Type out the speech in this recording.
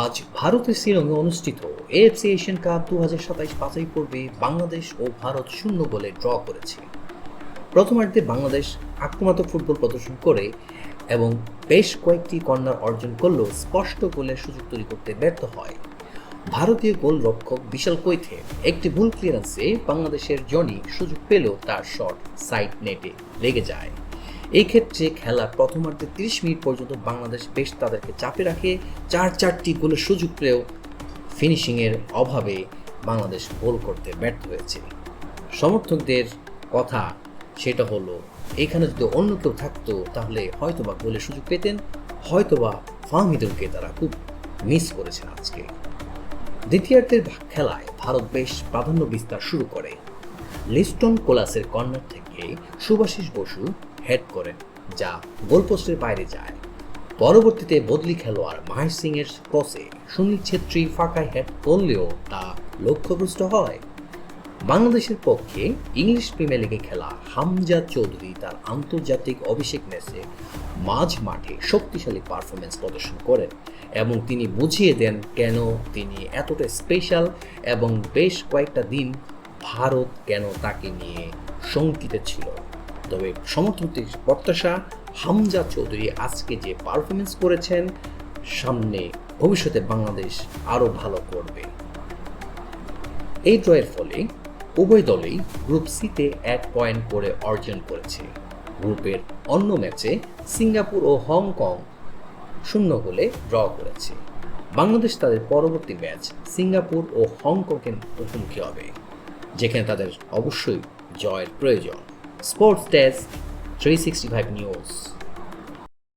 আজ ভারতের শিলংয়ে অনুষ্ঠিত এএফসি এশিয়ান কাপ 2027 বাছাই পর্বে বাংলাদেশ ও ভারত 0 গোলে ড্র করেছে। প্রথমার্ধে বাংলাদেশ আক্রমণাত্মক ফুটবল প্রদর্শন করে এবং বেশ কয়েকটি কর্নার অর্জন করলেও স্পষ্ট গোলের সুযোগ তৈরি করতে ব্যর্থ হয়। ভারতীয় গোলরক্ষক বিশাল কৈথে একটি ভুল ক্লিয়ারেন্সে বাংলাদেশের জনি সুযোগ পেলেও তার শট সাইড নেটে লেগে যায়। এই ক্ষেত্রে খেলার প্রথমার্ধে 30 মিনিট পর্যন্ত বাংলাদেশ বেশ তাদেরকে চাপে রাখে। চারটি গোলের সুযোগ পেলেও ফিনিশিংয়ের অভাবে বাংলাদেশ গোল করতে ব্যর্থ হয়েছে। সমর্থকদের কথা সেটা হলো, এখানে যদি অন্য কেউ থাকতো তাহলে হয়তোবা গোলের সুযোগ পেতেন, হয়তোবা ফাহমিদুলকে তারা খুব মিস করেছেন আজকে। দ্বিতীয়ার্ধের খেলায় ভারত বেশ প্রাধান্য বিস্তার শুরু করে। লিস্টন কোলাসের কর্নার থেকে শুভাশিস বসু হেড করেন, যা গোলপোস্টের বাইরে যায়। পরবর্তীতে বদলি খেলোয়াড় মাহেশ সিং এর ক্রসে সুনীল ছেত্রী ফাঁকায় হেড করলেও তা লক্ষ্যভ্রষ্ট হয়। বাংলাদেশের পক্ষে ইংলিশ প্রিমিয়ার লিগে খেলা হামজা চৌধুরী তার আন্তর্জাতিক অভিষেক ম্যাচে মাঝ মাঠে শক্তিশালী পারফরমেন্স প্রদর্শন করেন এবং তিনি বুঝিয়ে দেন কেন তিনি এতটা স্পেশাল এবং বেশ কয়েকটা দিন ভারত কেন তাকে নিয়ে শঙ্কিত ছিল। তবে সমর্থকদের প্রত্যাশা, হামজা চৌধুরী আজকে যে পারফরমেন্স করেছেন, সামনে ভবিষ্যতে বাংলাদেশ আরও ভালো করবে। এই ড্রয়ের ফলে উভয় দলই গ্রুপ সিতে 1 পয়েন্ট করে অর্জন করেছে। গ্রুপের অন্য ম্যাচে সিঙ্গাপুর ও হংকং 0 গোলে ড্র করেছে। বাংলাদেশ তাদের পরবর্তী ম্যাচ সিঙ্গাপুর ও হংকংয়ের মুখোমুখি হবে, যেখানে তাদের অবশ্যই জয়ের প্রয়োজন। Sports desk 365 news.